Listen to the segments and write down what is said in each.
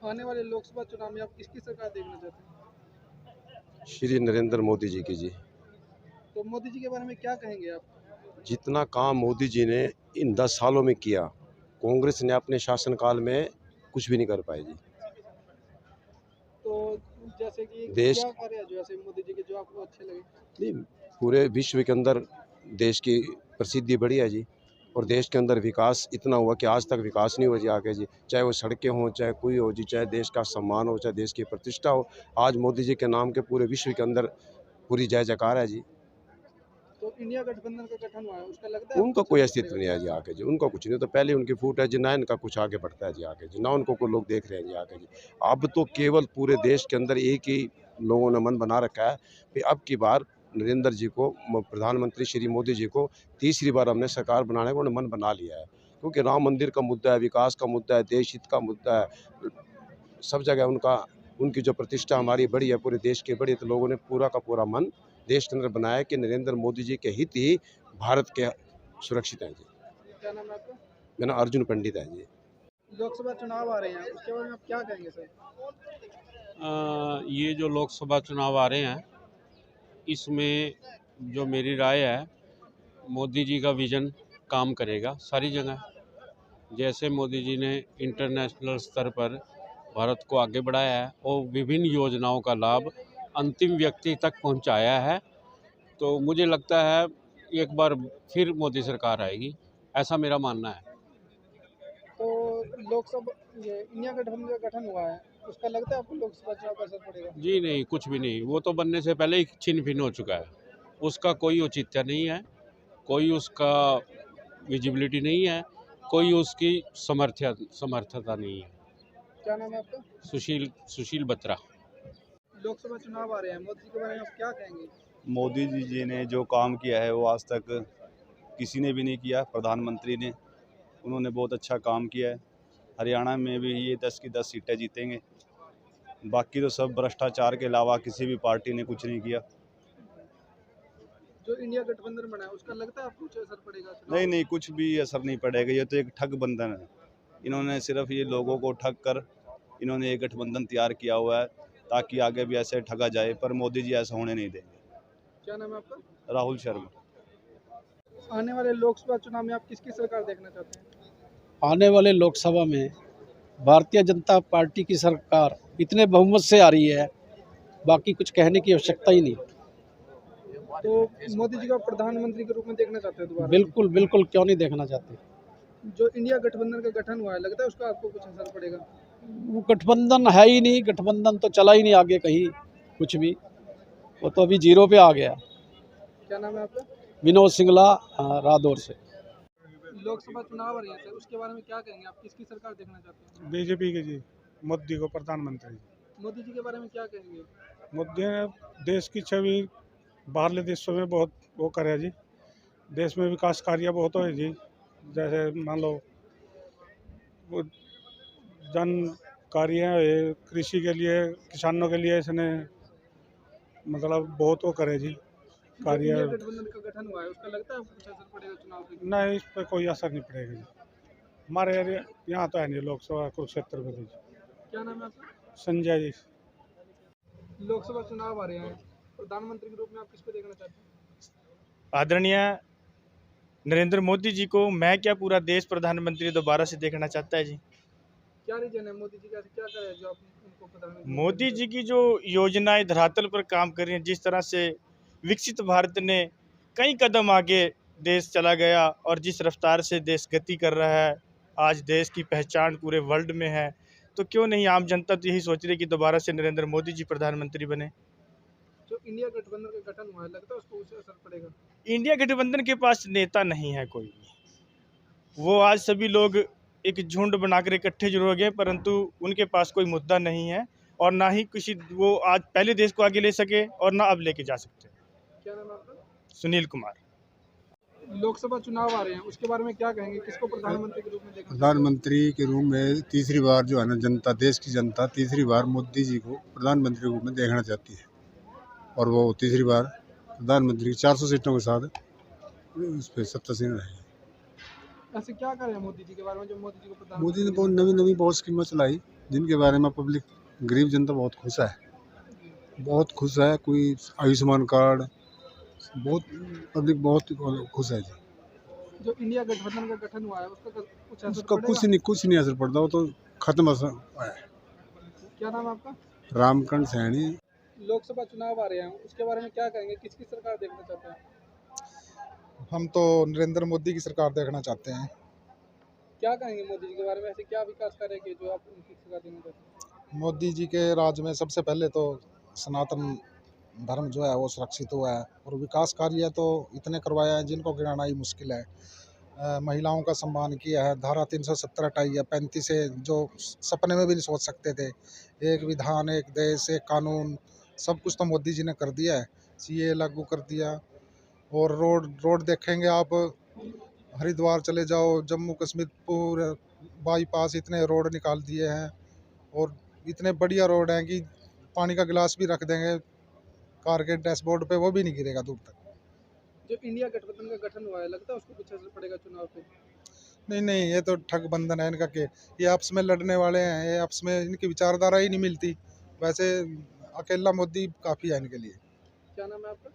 आने वाले लोकसभा चुनाव में आप किसकी सरकार देखना चाहते हैं? श्री नरेंद्र मोदी जी की जी। तो मोदी जी के बारे में क्या कहेंगे आप? जितना काम मोदी जी ने इन 10 सालों में किया, कांग्रेस ने अपने शासनकाल में कुछ भी नहीं कर पाई जी। तो जैसे कि देश क्या कार्य है जो ऐसे मोदी जी के जो आपको अच्छे लगे? नहीं, पूरे विश्व के अंदर देश की प्रसिद्धि बढ़ी है जी। और देश के अंदर विकास इतना हुआ कि आज तक विकास नहीं हुआ जी आगे जी। चाहे वो सड़कें हों, चाहे कोई हो जी, चाहे देश का सम्मान हो, चाहे देश की प्रतिष्ठा हो। आज मोदी जी के नाम के पूरे विश्व के अंदर पूरी जय जयकार है जी। तो इंडिया गठबंधन का गठन हुआ है, उसका लगता है उनका आपको कोई असर अस्तित्व नहीं पड़ेगा? है जी आगे जी। उनका कुछ नहीं, तो पहले उनकी फूट है जी, ना इनका कुछ आगे बढ़ता है जी आगे जी, ना उनको कोई लोग देख रहे हैं जी आगे जी। अब तो केवल पूरे देश के अंदर एक ही लोगों ने मन बना रखा है कि अब की बार नरेंद्र जी को, प्रधानमंत्री श्री मोदी जी को तीसरी बार हमने सरकार बनाने का उन्होंने मन बना लिया है। क्योंकि राम मंदिर का मुद्दा है, विकास का मुद्दा है, देश हित का मुद्दा है, सब जगह उनकी जो प्रतिष्ठा हमारी बड़ी है, पूरे देश की बड़ी है, तो लोगों ने पूरा का पूरा मन देश के अंदर बनाया कि नरेंद्र मोदी जी के हित ही भारत के सुरक्षित हैं जी। क्या नाम है आपका? मेरा नाम अर्जुन पंडित है जी। लोकसभा चुनाव आ रहे हैं, उसके बारे में आप क्या कहेंगे सर? ये जो लोकसभा चुनाव आ रहे हैं, इसमें जो मेरी राय है, मोदी जी का विज़न काम करेगा सारी जगह। जैसे मोदी जी ने इंटरनेशनल स्तर पर भारत को आगे बढ़ाया है और विभिन्न योजनाओं का लाभ अंतिम व्यक्ति तक पहुंचाया है, तो मुझे लगता है एक बार फिर मोदी सरकार आएगी, ऐसा मेरा मानना है। तो लोकसभा ये इंडिया गठबंधन का गठन हुआ है, उसका लगता है आपको लोकसभा चुनाव पर असर पड़ेगा? जी नहीं, कुछ भी नहीं, वो तो बनने से पहले ही छिन्न भिन्न हो चुका है। उसका कोई औचित्य नहीं है, कोई उसका विजिबिलिटी नहीं है, कोई उसकी समर्थता नहीं है। क्या नाम है आपका? सुशील बत्रा। लोकसभा चुनाव आ रहे हैं, मोदी जी के बारे में आप क्या कहेंगे? मोदी जी ने जो काम किया है वो आज तक किसी ने भी नहीं किया। प्रधानमंत्री ने, उन्होंने बहुत अच्छा काम किया है। हरियाणा में भी ये 10 की 10 सीटें जीतेंगे। बाकी तो सब भ्रष्टाचार के अलावा किसी भी पार्टी ने कुछ नहीं किया। जो इंडिया गठबंधन बना है, उसका लगता है आपको कुछ असर पड़ेगा चुनाव नहीं में? नहीं, कुछ भी असर नहीं पड़ेगा। ये तो एक ठग बंधन है। इन्होंने सिर्फ ये लोगों को ठग कर इन्होंने एक गठबंधन तैयार किया हुआ है ताकि आगे भी ऐसे ठगा जाए, पर मोदी जी ऐसा होने नहीं देंगे। क्या नाम है आपका? राहुल शर्मा। आने वाले लोकसभा चुनाव में आप किसकी सरकार देखना चाहते हैं? आने वाले लोकसभा में भारतीय जनता पार्टी की सरकार इतने बहुमत से आ रही है, बाकी कुछ कहने की आवश्यकता ही नहीं। तो मोदी जी को प्रधानमंत्री के रूप में देखना चाहते हैं दोबारा? बिल्कुल बिल्कुल, क्यों नहीं देखना चाहते। जो इंडिया गठबंधन का गठन हुआ है, लगता है उसका आपको कुछ असर पड़ेगा? वो गठबंधन है ही नहीं, गठबंधन तो चला ही नहीं आगे कहीं कुछ भी, वो तो अभी जीरो पे आ गया। क्या नाम है आपका? विनोद सिंगला, रादौर से। लोकसभा चुनाव आ रही है सर, उसके बारे में क्या कहेंगे? आप किसकी सरकार देखना चाहते हैं? बीजेपी के जी, मोदी को प्रधानमंत्री। मोदी जी के बारे में क्या कहेंगे? मोदी ने देश की छवि बाहरले देशों में बहुत वो करे जी। देश में विकास कार्य बहुत हो जी। जैसे मान लो वो जन कार्य है, कृषि के लिए, किसानों के लिए इसने मतलब बहुत वो करे जी जो कार्य। इंडिया गठबंधन का गठन हुआ है, उसका लगता है आपको कुछ असर पड़ेगा चुनाव के? नहीं, इस पर कोई असर नहीं पड़ेगा जी। हमारे एरिया यहाँ तो है नहीं, लोकसभा कुरुक्षेत्र में जी। क्या नाम है आपका? संजय जी। लोकसभा चुनाव आ रहे हैं, प्रधानमंत्री के रूप में आप किसको देखना चाहते हैं? आदरणीय नरेंद्र मोदी जी को मैं क्या पूरा देश प्रधानमंत्री दोबारा से देखना चाहता है जी। क्या रीजन है मोदी जी का, ऐसे क्या करे जो आप उनको प्रधानमंत्री? मोदी जी की जो योजनाएं धरातल पर काम कर रही हैं, जिस तरह से विकसित भारत ने कई कदम आगे देश चला गया और जिस रफ्तार से देश गति कर रहा है, आज देश की पहचान पूरे वर्ल्ड में है, तो क्यों नहीं आम जनता तो यही सोच रही है कि दोबारा से नरेंद्र मोदी जी प्रधानमंत्री बने। जो इंडिया गठबंधन का गठन हुआ है, लगता है उसको उससे असर पड़ेगा? इंडिया गठबंधन के पास नेता नहीं है कोई भी। वो आज सभी लोग एक झुंड बनाकर इकट्ठे जुड़ गए, परंतु उनके पास कोई मुद्दा नहीं है और ना ही किसी वो आज पहले देश को आगे ले सके और ना अब लेके जा सकते। क्या नाम है आपका? सुनील कुमार। लोकसभा चुनाव आ रहे हैं, उसके बारे में क्या कहेंगे? किसको प्रधानमंत्री के रूप में देखना? प्रधानमंत्री के रूप में तीसरी बार जो है ना, जनता, देश की जनता तीसरी बार मोदी जी को प्रधानमंत्री के रूप में देखना चाहती है और वो तीसरी बार प्रधानमंत्री 400 सीटों के साथ उस पर सत्तासीन रहेगी। ऐसे क्या करें मोदी जी के बारे में जो मोदी जी को मोदी ने प्रधानमंत्री? बहुत नवी बहुत स्कीमें चलाई। जिनके बारे में पब्लिक, गरीब जनता बहुत खुश है, बहुत खुश है। कोई आयुष्मान कार्ड, बहुत पब्लिक बहुत खुश है जी। जो इंडिया गठबंधन का गठन हुआ है उसका कुछ असर उसका पड़ेगा? कुछ नहीं असर पड़ता, वो तो खत्म है। क्या नाम है आपका? रामकंठ सैनी। लोकसभा चुनाव आ रहे हैं, उसके बारे में क्या कहेंगे? किसकी सरकार देखना चाहते हैं? हम तो नरेंद्र मोदी की सरकार देखना चाहते हैं। क्या कहेंगे मोदी जी के बारे में? ऐसे क्या विकास कार्य किए जो आप उनकी सरकार देना चाहते हैं? मोदी जी के राज में सबसे पहले तो सनातन धर्म जो है वो सुरक्षित हुआ है, और विकास कार्य तो इतने करवाया है जिनको गिनाना ही मुश्किल है। महिलाओं का सम्मान किया है, धारा 370 हटाई है, 35 से जो सपने में भी नहीं सोच सकते थे। एक विधान, एक देश, एक कानून, सब कुछ तो मोदी जी ने कर दिया है। सीए लागू कर दिया, और रोड देखेंगे आप, हरिद्वार चले जाओ, जम्मू कश्मीर पूरे बाईपास इतने रोड निकाल दिए हैं, और इतने बढ़िया रोड हैं कि पानी का गिलास भी रख देंगे कार के डैशबोर्ड पे, वो भी नहीं गिरेगा दूर तक। जो इंडिया गठबंधन का गठन हुआ है, लगता है उसको कुछ असर पड़ेगा चुनाव पे? नहीं, ये तो ठग बंधन है इनका के ये आपस में लड़ने वाले हैं, ये आपस में इनकी विचारधारा ही नहीं मिलती। वैसे अकेला मोदी काफ़ी है इनके लिए। क्या नाम है आपका?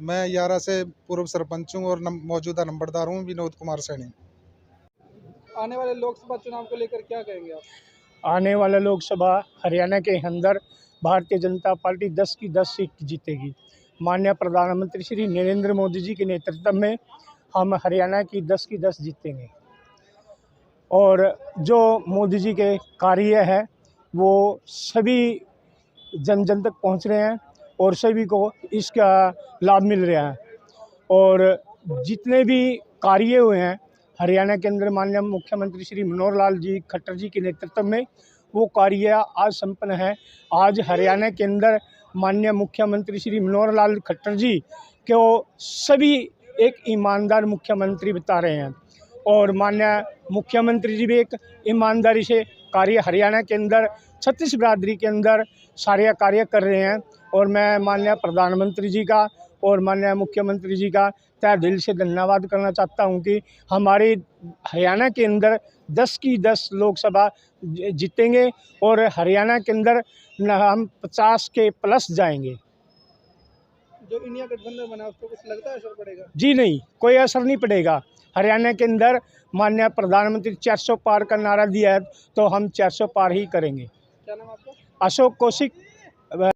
मैं 11 से पूर्व सरपंच हूँ और मौजूदा नंबरदार हूँ, विनोद कुमार सैनी। आने वाले लोकसभा चुनाव को लेकर क्या कहेंगे आप? आने वाला लोकसभा हरियाणा के अंदर भारतीय जनता पार्टी 10 की 10 सीट जीतेगी। माननीय प्रधानमंत्री श्री नरेंद्र मोदी जी के नेतृत्व में हम हरियाणा की 10 की 10 जीतेंगे। और जो मोदी जी के कार्य है वो सभी जन तक पहुंच रहे हैं और सभी को इसका लाभ मिल रहा है। और जितने भी कार्य हुए हैं हरियाणा के अंदर माननीय मुख्यमंत्री श्री मनोहर लाल जी खट्टर जी के नेतृत्व में, वो कार्य आज संपन्न है। आज हरियाणा के अंदर माननीय मुख्यमंत्री श्री मनोहर लाल खट्टर जी को सभी एक ईमानदार मुख्यमंत्री बता रहे हैं, और माननीय मुख्यमंत्री जी भी एक ईमानदारी से कार्य हरियाणा के अंदर 36 बिरादरी के अंदर सारे कार्य कर रहे हैं। और मैं माननीय प्रधानमंत्री जी का और माननीय मुख्यमंत्री जी का तहे दिल से धन्यवाद करना चाहता हूं कि हमारे हरियाणा के अंदर 10 की 10 लोकसभा जीतेंगे और हरियाणा के अंदर हम 50 के प्लस जाएंगे। जो इंडिया गठबंधन बना उसको कुछ लगता है असर पड़ेगा? जी नहीं, कोई असर नहीं पड़ेगा। हरियाणा के अंदर माननीय प्रधानमंत्री 400 पार का नारा दिया है, तो हम 400 पार ही करेंगे। क्या नाम आपका? अशोक कौशिक,